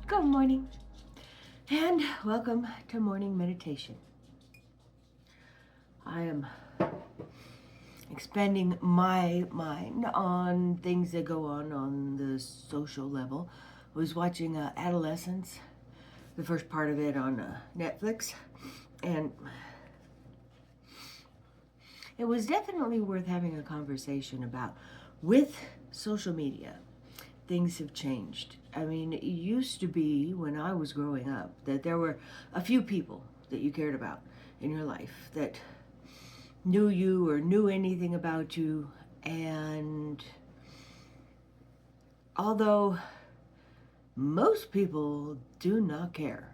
Good morning and welcome to morning meditation. I am expanding my mind on things that go on the social level. I was watching Adolescence, the first part of it on Netflix, and it was definitely worth having a conversation about. With social media, things have changed. I mean, it used to be when I was growing up that there were a few people that you cared about in your life that knew you or knew anything about you. And although most people do not care,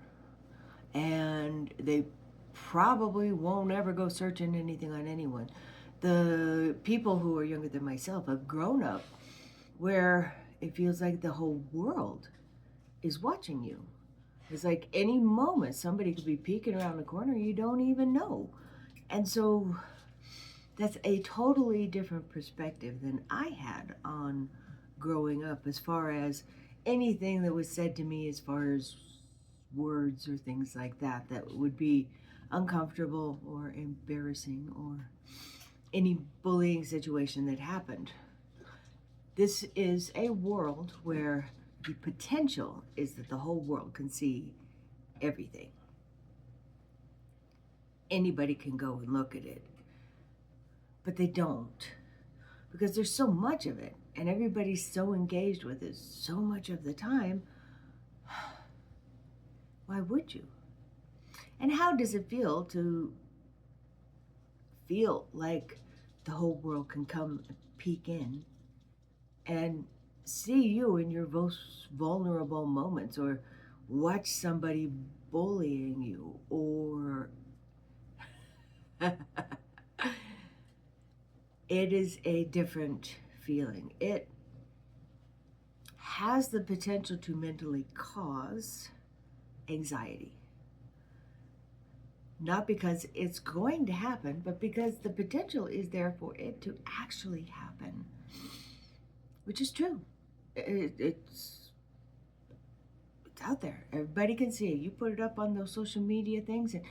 and they probably won't ever go searching anything on anyone, the people who are younger than myself have grown up where it feels like the whole world is watching you. It's like any moment somebody could be peeking around the corner you don't even know. And so that's a totally different perspective than I had on growing up as far as anything that was said to me as far as words or things like that that would be uncomfortable or embarrassing or any bullying situation that happened. This is a world where the potential is that the whole world can see everything. Anybody can go and look at it, but they don't, because there's so much of it and everybody's so engaged with it so much of the time. Why would you? And how does it feel to feel like the whole world can come peek in and see you in your most vulnerable moments, or watch somebody bullying you, or it is a different feeling. It has the potential to mentally cause anxiety. Not because it's going to happen, but because the potential is there for it to actually happen. Which is true. It's out there. Everybody can see it. You put it up on those social media things, and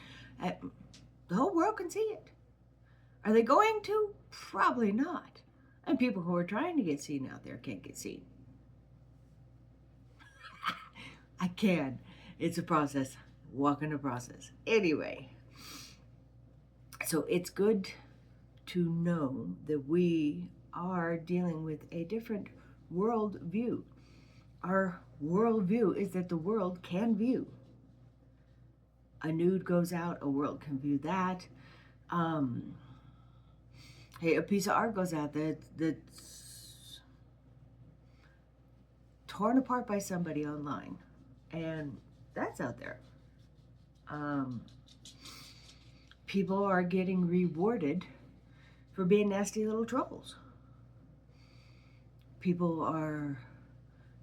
the whole world can see it. Are they going to? Probably not. And people who are trying to get seen out there can't get seen. I can. It's a process. Walking a process. Anyway, so it's good to know that we are dealing with a different world view. Our world view is that the world can view. A nude goes out, a world can view that. Hey, a piece of art goes out that's torn apart by somebody online, and that's out there. People are getting rewarded for being nasty little trolls. People are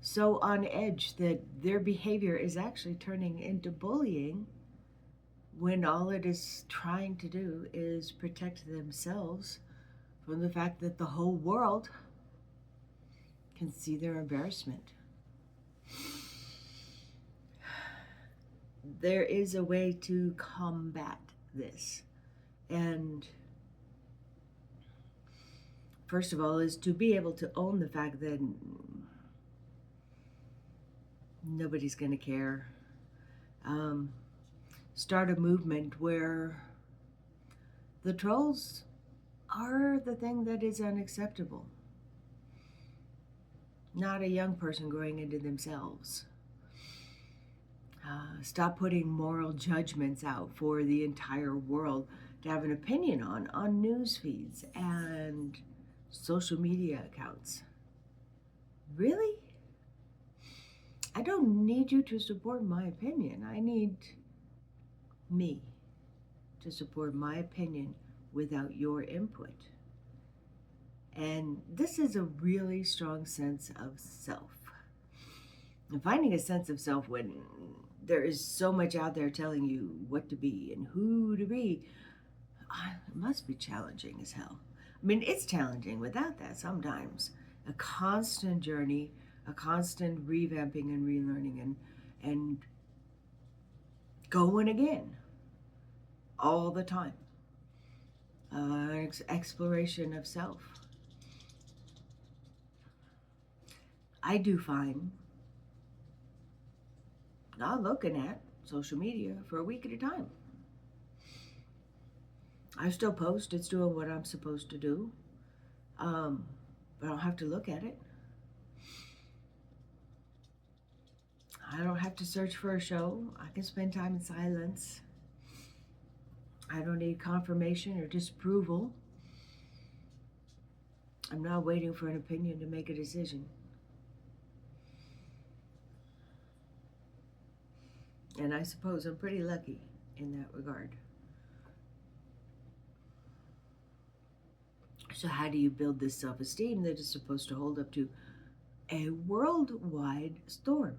so on edge that their behavior is actually turning into bullying, when all it is trying to do is protect themselves from the fact that the whole world can see their embarrassment. There is a way to combat this. And first of all, is to be able to own the fact that nobody's going to care. Start a movement where the trolls are the thing that is unacceptable, not a young person growing into themselves. Stop putting moral judgments out for the entire world to have an opinion on news feeds and social media accounts. Really? I don't need you to support my opinion. I need me to support my opinion without your input. And this is a really strong sense of self. And finding a sense of self when there is so much out there telling you what to be and who to be, it must be challenging as hell. I mean, it's challenging without that sometimes. A constant journey, a constant revamping and relearning and going again all the time. Exploration of self. I do find not looking at social media for a week at a time. I still post, it's doing what I'm supposed to do, but I don't have to look at it. I don't have to search for a show. I can spend time in silence. I don't need confirmation or disapproval. I'm not waiting for an opinion to make a decision. And I suppose I'm pretty lucky in that regard. So how do you build this self-esteem that is supposed to hold up to a worldwide storm?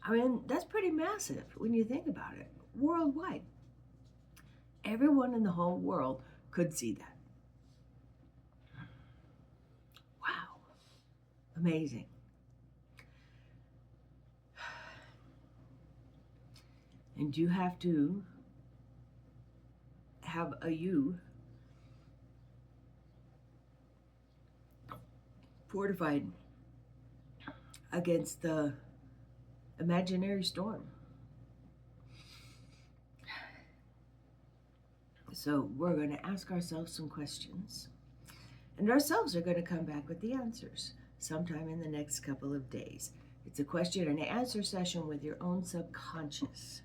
I mean, that's pretty massive when you think about it. Worldwide. Everyone in the whole world could see that. Wow. Amazing. And you have to have a you fortified against the imaginary storm. So we're going to ask ourselves some questions, and ourselves are going to come back with the answers sometime in the next couple of days. It's a question and answer session with your own subconscious,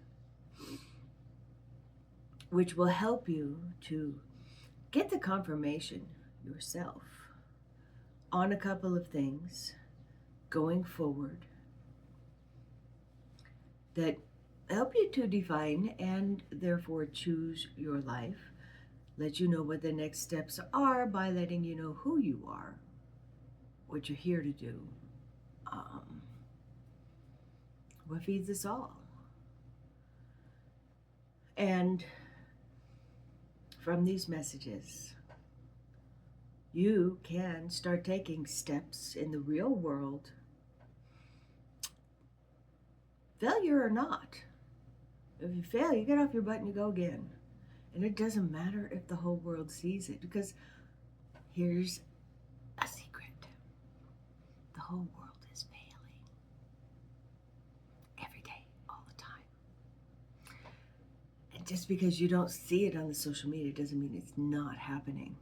which will help you to get the confirmation yourself on a couple of things going forward that help you to define and therefore choose your life, let you know what the next steps are by letting you know who you are, what you're here to do, what feeds us all. And from these messages, you can start taking steps in the real world, failure or not. If you fail, you get off your butt and you go again. And it doesn't matter if the whole world sees it, because here's a secret. The whole world is failing. Every day, all the time. And just because you don't see it on the social media doesn't mean it's not happening.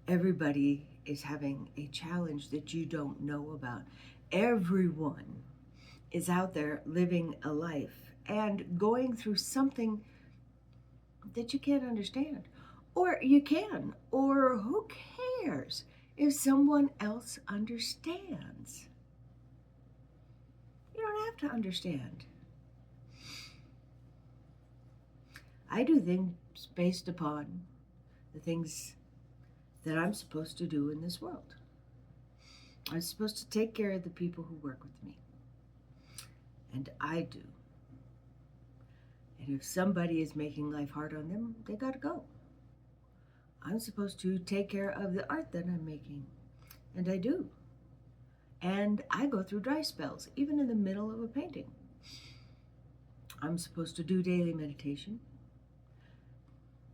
Everybody is having a challenge that you don't know about. Everyone is out there living a life and going through something that you can't understand. Or you can. Or who cares if someone else understands? You don't have to understand. I do things based upon the things that I'm supposed to do in this world. I'm supposed to take care of the people who work with me. And I do. And if somebody is making life hard on them, they gotta go. I'm supposed to take care of the art that I'm making. And I do. And I go through dry spells, even in the middle of a painting. I'm supposed to do daily meditation.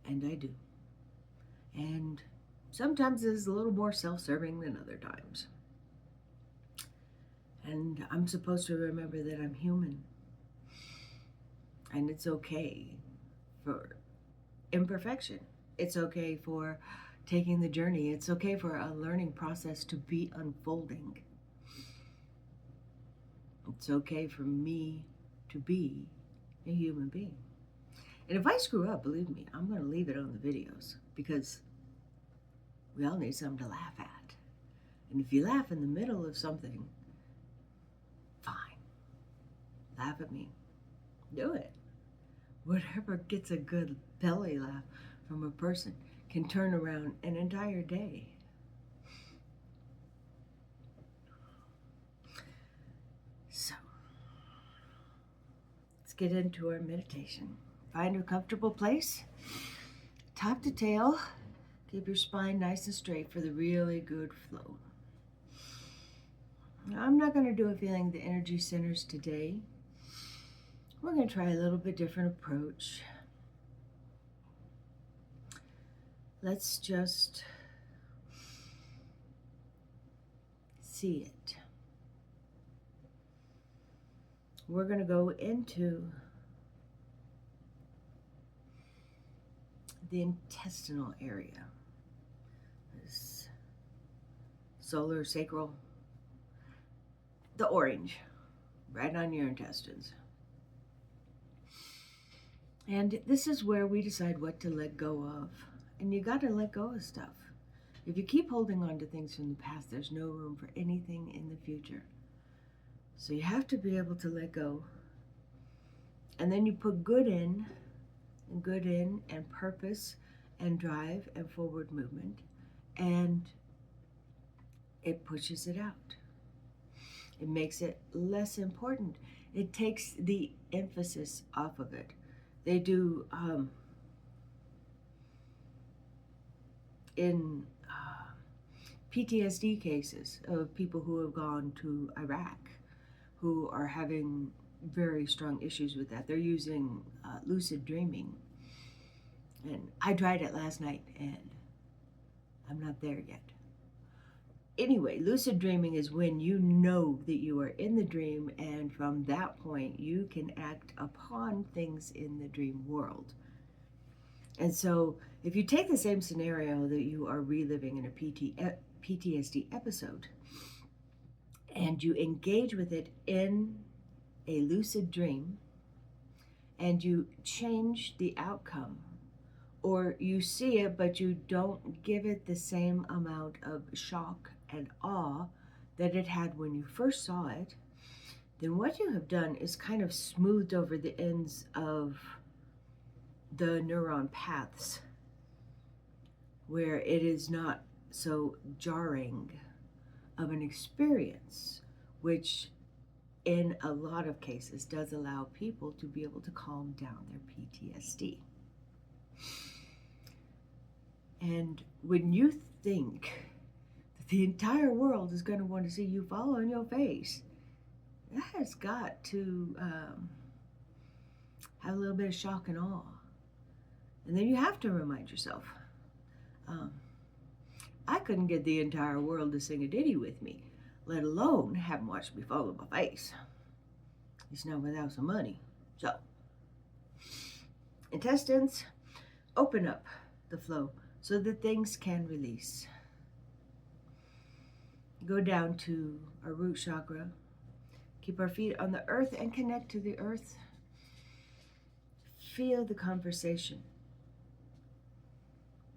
And I do. And sometimes it's a little more self-serving than other times. And I'm supposed to remember that I'm human. And it's okay for imperfection. It's okay for taking the journey. It's okay for a learning process to be unfolding. It's okay for me to be a human being. And if I screw up, believe me, I'm going to leave it on the videos, because we all need something to laugh at. And if you laugh in the middle of something, fine. Laugh at me. Do it. Whatever gets a good belly laugh from a person can turn around an entire day. So, let's get into our meditation. Find a comfortable place, top to tail. Keep your spine nice and straight for the really good flow. Now, I'm not going to do a feeling the energy centers today. We're going to try a little bit different approach. Let's just see it. We're going to go into the intestinal area. This solar sacral, the orange, right on your intestines. And this is where we decide what to let go of. And you got to let go of stuff. If you keep holding on to things from the past, there's no room for anything in the future. So you have to be able to let go. And then you put good in, and purpose, and drive, and forward movement. And it pushes it out. It makes it less important. It takes the emphasis off of it. They do, in PTSD cases of people who have gone to Iraq, who are having very strong issues with that. They're using lucid dreaming. And I tried it last night, and I'm not there yet. Anyway, lucid dreaming is when you know that you are in the dream, and from that point, you can act upon things in the dream world. And so, if you take the same scenario that you are reliving in a PTSD episode, and you engage with it in a lucid dream, and you change the outcome, or you see it, but you don't give it the same amount of shock and awe that it had when you first saw it, then what you have done is kind of smoothed over the ends of the neuron paths, where it is not so jarring of an experience, which in a lot of cases does allow people to be able to calm down their PTSD. And when you think that the entire world is going to want to see you fall on your face, that has got to have a little bit of shock and awe. And then you have to remind yourself, I couldn't get the entire world to sing a ditty with me, let alone have them watch me fall on my face. At least not without some money. So, intestines, open up the flow so that things can release. Go down to our root chakra. Keep our feet on the earth and connect to the earth. Feel the conversation.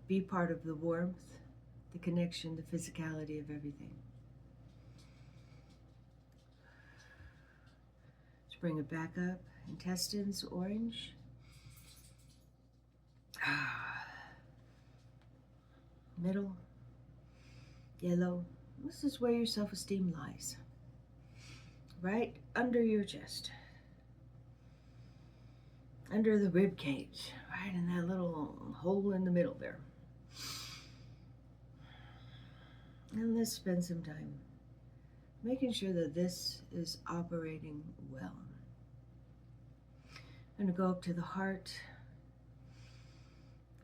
Be part of the warmth, the connection, the physicality of everything. Let's bring it back up. Intestines, orange. Middle, yellow. This is where your self-esteem lies. Right under your chest. Under the rib cage. Right in that little hole in the middle there. And let's spend some time making sure that this is operating well. I'm going to go up to the heart,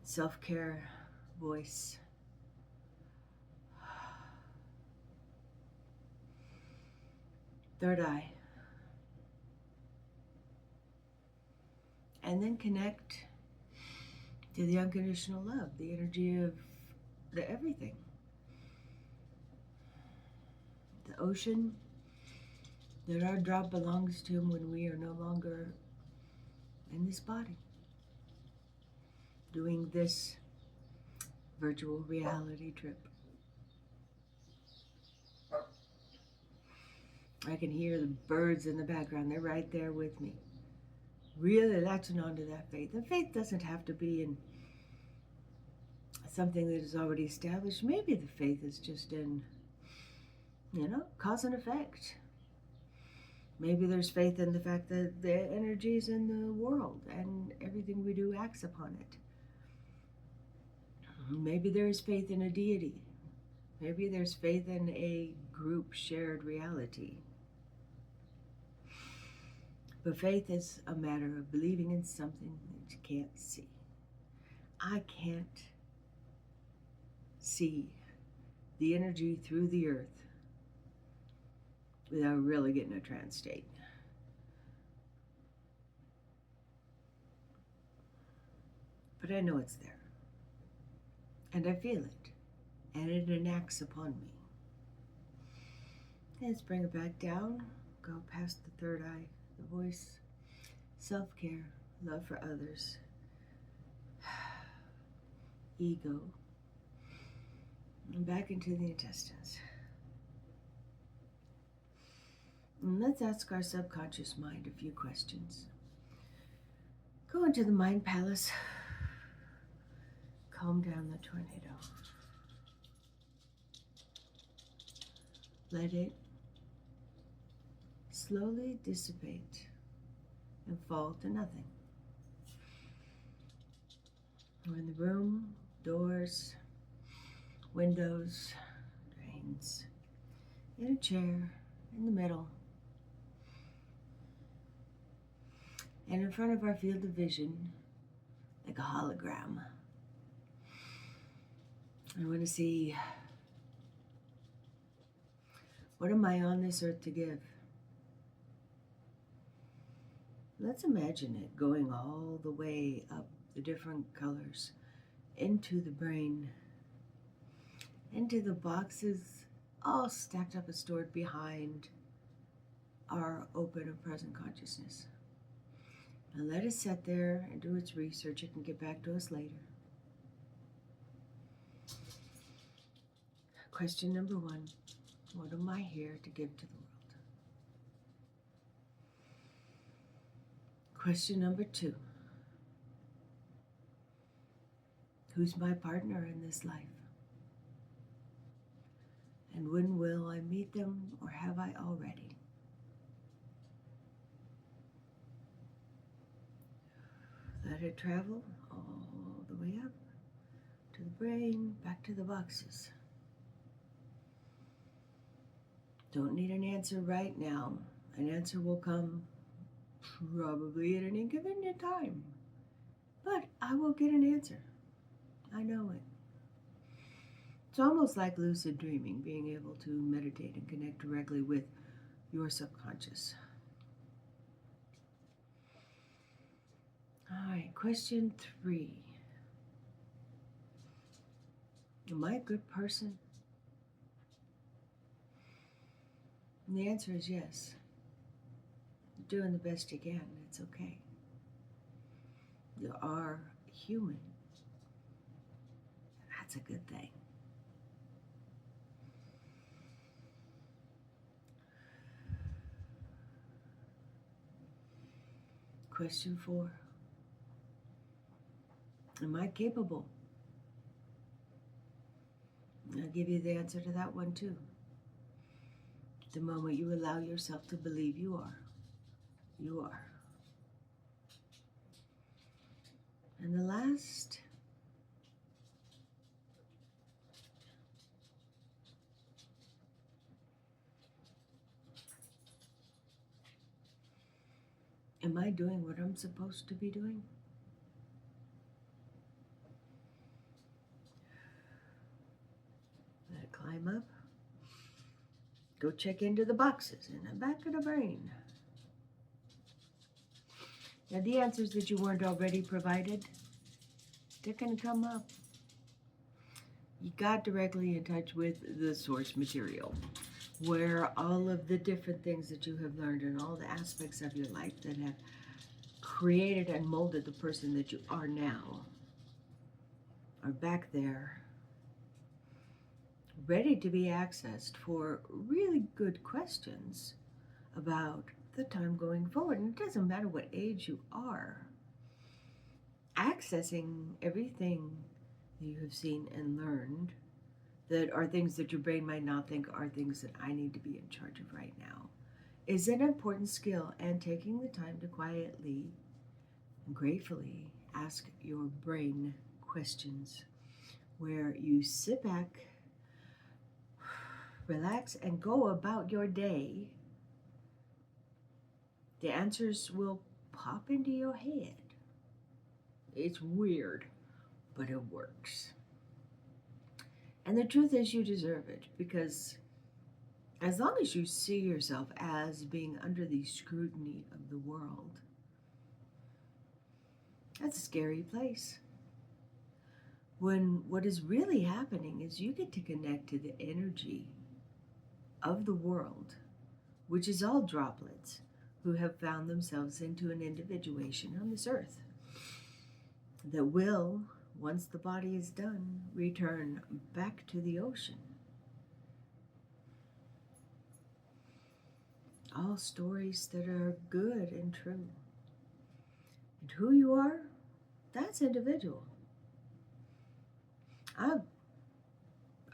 self-care, voice. Third eye. And then connect to the unconditional love, the energy of the everything. The ocean that our drop belongs to when we are no longer in this body, doing this virtual reality trip. I can hear the birds in the background. They're right there with me. Really latching onto that faith. And faith doesn't have to be in something that is already established. Maybe the faith is just in, cause and effect. Maybe there's faith in the fact that the energy is in the world and everything we do acts upon it. Maybe there is faith in a deity. Maybe there's faith in a group shared reality. But faith is a matter of believing in something that you can't see. I can't see the energy through the earth without really getting a trance state. But I know it's there. And I feel it. And it enacts upon me. Let's bring it back down. Go past the third eye, the voice, self-care, love for others, ego, and back into the intestines. And let's ask our subconscious mind a few questions. Go into the mind palace. Calm down the tornado. Let it slowly dissipate and fall to nothing. We're in the room, doors, windows, drains, in a chair, in the middle, and in front of our field of vision, like a hologram. I want to see, what am I on this earth to give? Let's imagine it going all the way up the different colors into the brain, into the boxes all stacked up and stored behind our open and present consciousness. And let it sit there and do its research. It can get back to us later. Question number 1, what am I here to give to the world? Question number 2, who's my partner in this life? And when will I meet them, or have I already? Let it travel all the way up to the brain, back to the boxes. Don't need an answer right now. An answer will come probably at an inconvenient time. But I will get an answer. I know it. It's almost like lucid dreaming, being able to meditate and connect directly with your subconscious. All right, question 3. Am I a good person? And the answer is yes. You're doing the best you can. It's okay. You are human. That's a good thing. Question 4. Am I capable? I'll give you the answer to that one too. The moment you allow yourself to believe you are, you are. And the last, am I doing what I'm supposed to be doing? Let it climb up. Go check into the boxes in the back of the brain. Now the answers that you weren't already provided, they're going to come up. You got directly in touch with the source material, where all of the different things that you have learned and all the aspects of your life that have created and molded the person that you are now are back there, ready to be accessed for really good questions about the time going forward. And it doesn't matter what age you are. Accessing everything that you have seen and learned that are things that your brain might not think are things that I need to be in charge of right now is an important skill. And taking the time to quietly and gratefully ask your brain questions, where you sit back, relax, and go about your day, the answers will pop into your head. It's weird, but it works. And the truth is, you deserve it, because as long as you see yourself as being under the scrutiny of the world, that's a scary place. When what is really happening is you get to connect to the energy of the world, which is all droplets who have found themselves into an individuation on this earth that will, once the body is done, return back to the ocean. All stories that are good and true. And who you are, that's individual. I'm an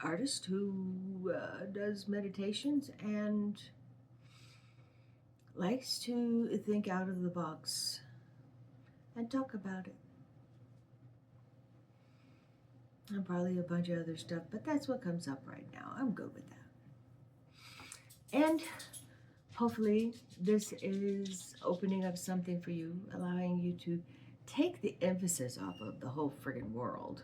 artist who does meditations and likes to think out of the box and talk about it. And probably a bunch of other stuff, but that's what comes up right now. I'm good with that. And hopefully this is opening up something for you, allowing you to take the emphasis off of the whole friggin' world.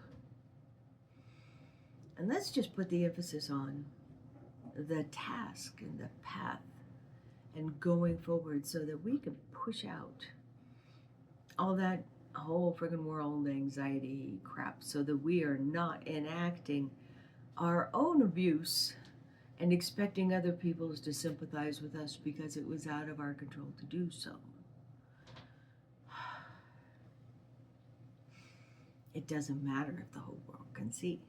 And let's just put the emphasis on the task and the path and going forward, so that we can push out all that whole friggin' world anxiety crap, so that we are not enacting our own abuse and expecting other people to sympathize with us because it was out of our control to do so. It doesn't matter if the whole world can see.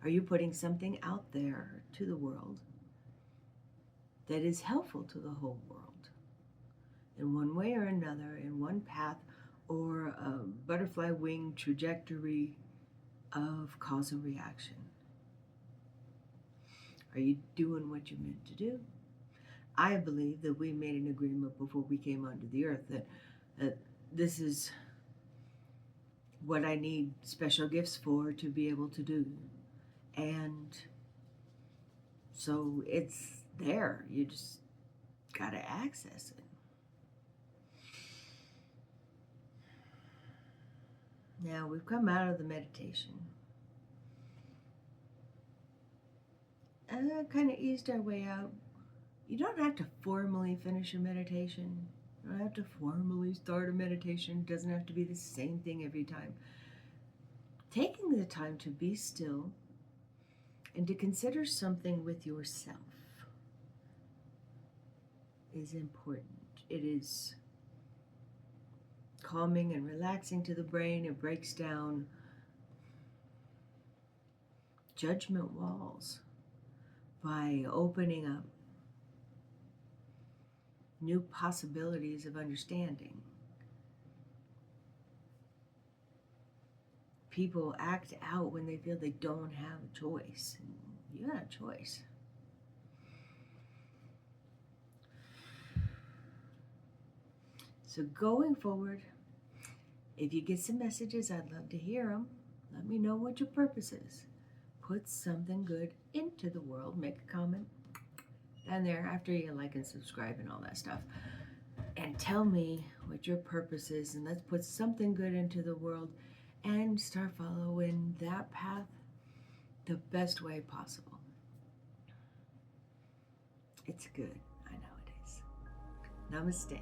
Are you putting something out there to the world that is helpful to the whole world in one way or another, in one path or a butterfly wing trajectory of cause and reaction? Are you doing what you're meant to do? I believe that we made an agreement before we came onto the earth that this is what I need special gifts for to be able to do. And so it's there. You just got to access it. Now we've come out of the meditation. And kind of eased our way out. You don't have to formally finish a meditation. You don't have to formally start a meditation. It doesn't have to be the same thing every time. Taking the time to be still and to consider something with yourself is important. It is calming and relaxing to the brain. It breaks down judgment walls by opening up new possibilities of understanding. People act out when they feel they don't have a choice. You got a choice. So going forward, if you get some messages, I'd love to hear them. Let me know what your purpose is. Put something good into the world. Make a comment down there after you like and subscribe and all that stuff. And tell me what your purpose is, and let's put something good into the world and start following that path the best way possible. It's good. I know it is. Namaste.